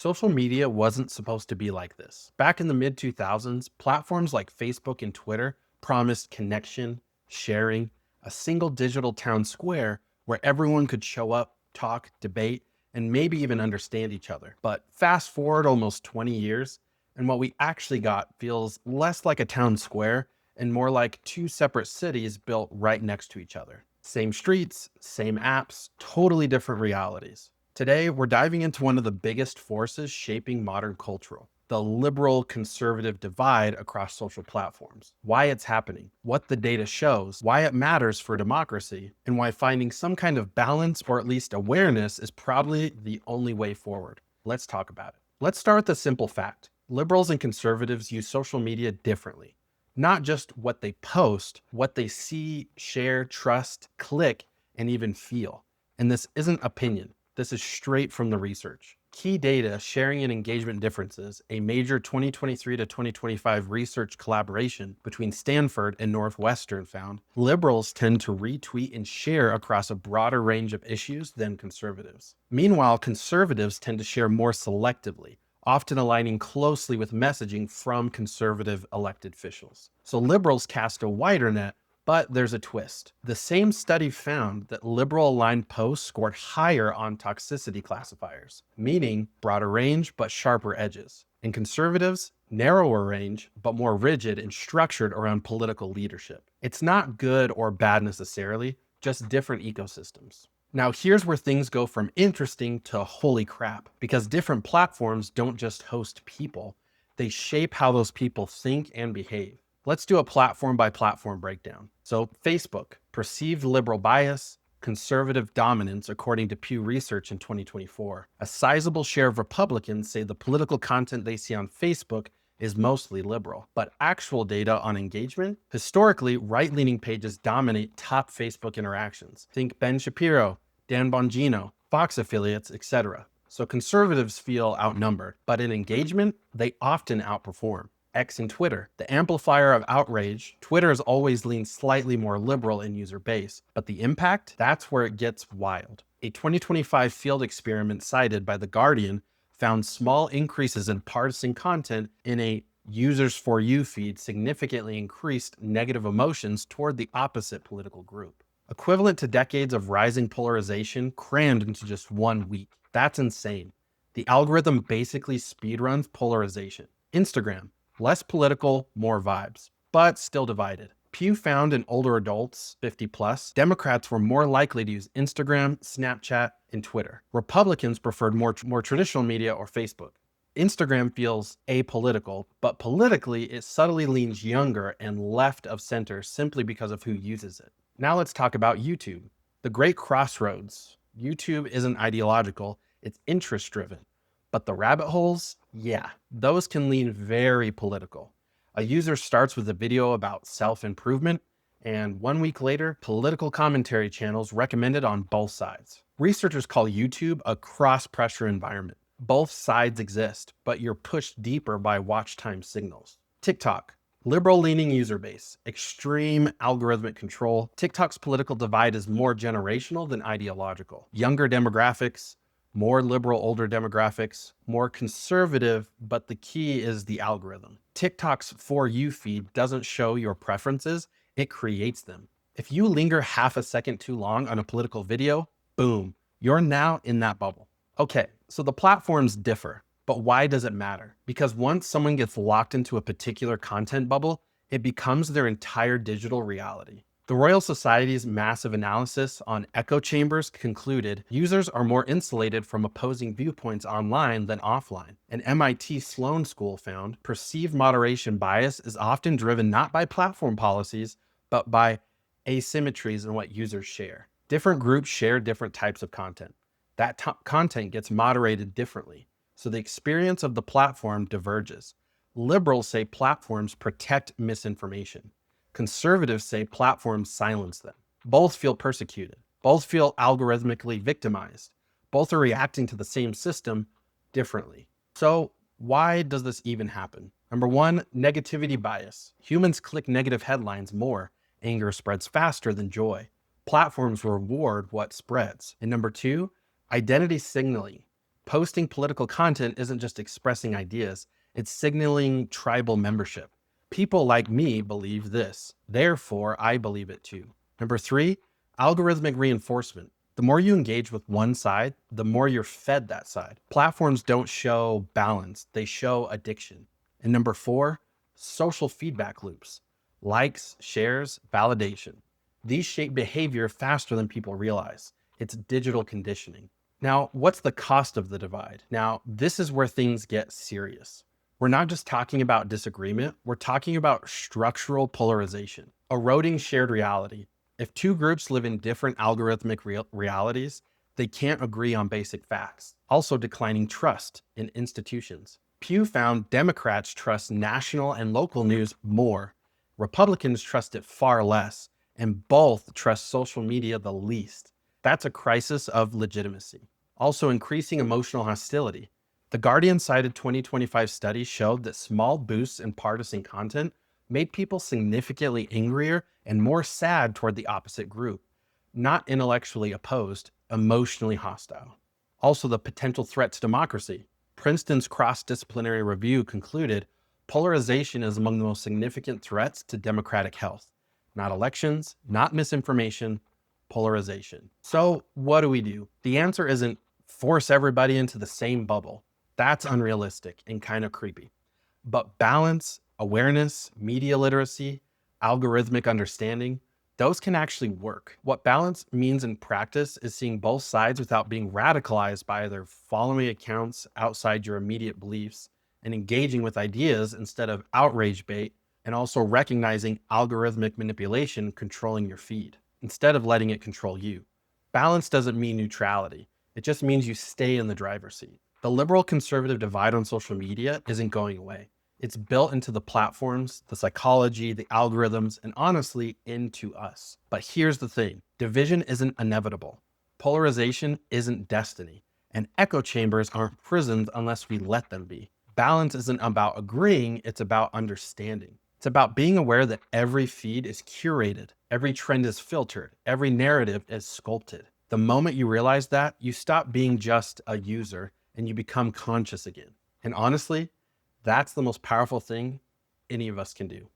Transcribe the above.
Social media wasn't supposed to be like this. Back in the mid 2000s, platforms like Facebook and Twitter promised connection, sharing, a single digital town square where everyone could show up, talk, debate, and maybe even understand each other. But fast forward almost 20 years, and what we actually got feels less like a town square and more like two separate cities built right next to each other. Same streets, same apps, totally different realities. Today, we're diving into one of the biggest forces shaping modern culture, the liberal conservative divide across social platforms, why it's happening, what the data shows, why it matters for democracy, and why finding some kind of balance or at least awareness is probably the only way forward. Let's talk about it. Let's start with the simple fact. Liberals and conservatives use social media differently. Not just what they post, what they see, share, trust, click, and even feel. And this isn't opinion. This is straight from the research. Key data, sharing and engagement differences, a major 2023 to 2025 research collaboration between Stanford and Northwestern found liberals tend to retweet and share across a broader range of issues than conservatives. Meanwhile, conservatives tend to share more selectively, often aligning closely with messaging from conservative elected officials. So liberals cast a wider net, but there's a twist. The same study found that liberal-aligned posts scored higher on toxicity classifiers, meaning broader range but sharper edges. And conservatives, narrower range but more rigid and structured around political leadership. It's not good or bad necessarily, just different ecosystems. Now, here's where things go from interesting to holy crap, because different platforms don't just host people, they shape how those people think and behave. Let's do a platform by platform breakdown. So Facebook, perceived liberal bias, conservative dominance, according to Pew Research in 2024. A sizable share of Republicans say the political content they see on Facebook is mostly liberal. But actual data on engagement? Historically, right-leaning pages dominate top Facebook interactions. Think Ben Shapiro, Dan Bongino, Fox affiliates, etc. So conservatives feel outnumbered, but in engagement, they often outperform. X and Twitter. The amplifier of outrage, Twitter has always leaned slightly more liberal in user base, but the impact, that's where it gets wild. A 2025 field experiment cited by The Guardian found small increases in partisan content in a users for you feed significantly increased negative emotions toward the opposite political group. Equivalent to decades of rising polarization crammed into just 1 week. That's insane. The algorithm basically speedruns polarization. Instagram. Less political, more vibes, but still divided. Pew found in older adults, 50 plus, Democrats were more likely to use Instagram, Snapchat, and Twitter. Republicans preferred more traditional media or Facebook. Instagram feels apolitical, but politically it subtly leans younger and left of center simply because of who uses it. Now let's talk about YouTube. The great crossroads. YouTube isn't ideological, it's interest driven. But the rabbit holes, yeah, those can lean very political. A user starts with a video about self-improvement, and 1 week later, political commentary channels recommended on both sides. Researchers call YouTube a cross-pressure environment. Both sides exist, but you're pushed deeper by watch time signals. TikTok. Liberal-leaning user base, extreme algorithmic control. TikTok's political divide is more generational than ideological. Younger demographics, more liberal older demographics, more conservative, but the key is the algorithm. TikTok's For You feed doesn't show your preferences, it creates them. If you linger half a second too long on a political video, boom, you're now in that bubble. Okay, so the platforms differ, but why does it matter? Because once someone gets locked into a particular content bubble, it becomes their entire digital reality. The Royal Society's massive analysis on echo chambers concluded users are more insulated from opposing viewpoints online than offline. An MIT Sloan school found perceived moderation bias is often driven not by platform policies, but by asymmetries in what users share. Different groups share different types of content. That content gets moderated differently, so the experience of the platform diverges. Liberals say platforms protect misinformation. Conservatives say platforms silence them. Both feel persecuted. Both feel algorithmically victimized. Both are reacting to the same system differently. So why does this even happen? Number one, negativity bias. Humans click negative headlines more. Anger spreads faster than joy. Platforms reward what spreads. And number two, identity signaling. Posting political content isn't just expressing ideas, it's signaling tribal membership. People like me believe this, therefore I believe it too. Number three, algorithmic reinforcement. The more you engage with one side, the more you're fed that side. Platforms don't show balance, they show addiction. And number four, social feedback loops. Likes, shares, validation. These shape behavior faster than people realize. It's digital conditioning. Now, what's the cost of the divide? Now, this is where things get serious. We're not just talking about disagreement, we're talking about structural polarization, eroding shared reality. If two groups live in different algorithmic realities, they can't agree on basic facts. Also, declining trust in institutions. Pew found Democrats trust national and local news more. Republicans trust it far less, and both trust social media the least. That's a crisis of legitimacy. Also, increasing emotional hostility. The Guardian cited 2025 studies showed that small boosts in partisan content made people significantly angrier and more sad toward the opposite group, not intellectually opposed, emotionally hostile. Also, the potential threat to democracy. Princeton's cross-disciplinary review concluded polarization is among the most significant threats to democratic health. Not elections, not misinformation, polarization. So what do? The answer isn't force everybody into the same bubble. That's unrealistic and kind of creepy. But balance, awareness, media literacy, algorithmic understanding, those can actually work. What balance means in practice is seeing both sides without being radicalized by either following accounts outside your immediate beliefs and engaging with ideas instead of outrage bait, and also recognizing algorithmic manipulation controlling your feed instead of letting it control you. Balance doesn't mean neutrality. It just means you stay in the driver's seat. The liberal conservative divide on social media isn't going away. It's built into the platforms, the psychology, the algorithms, and honestly, into us. But here's the thing, division isn't inevitable. Polarization isn't destiny. And echo chambers aren't prisons unless we let them be. Balance isn't about agreeing, it's about understanding. It's about being aware that every feed is curated, every trend is filtered, every narrative is sculpted. The moment you realize that, you stop being just a user and you become conscious again. And honestly, that's the most powerful thing any of us can do.